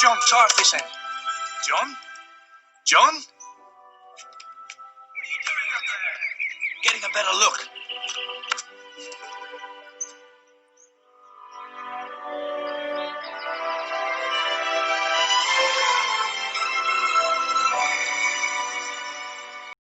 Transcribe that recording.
John, try off this end. John? John? What are you doing up there? Getting a better look.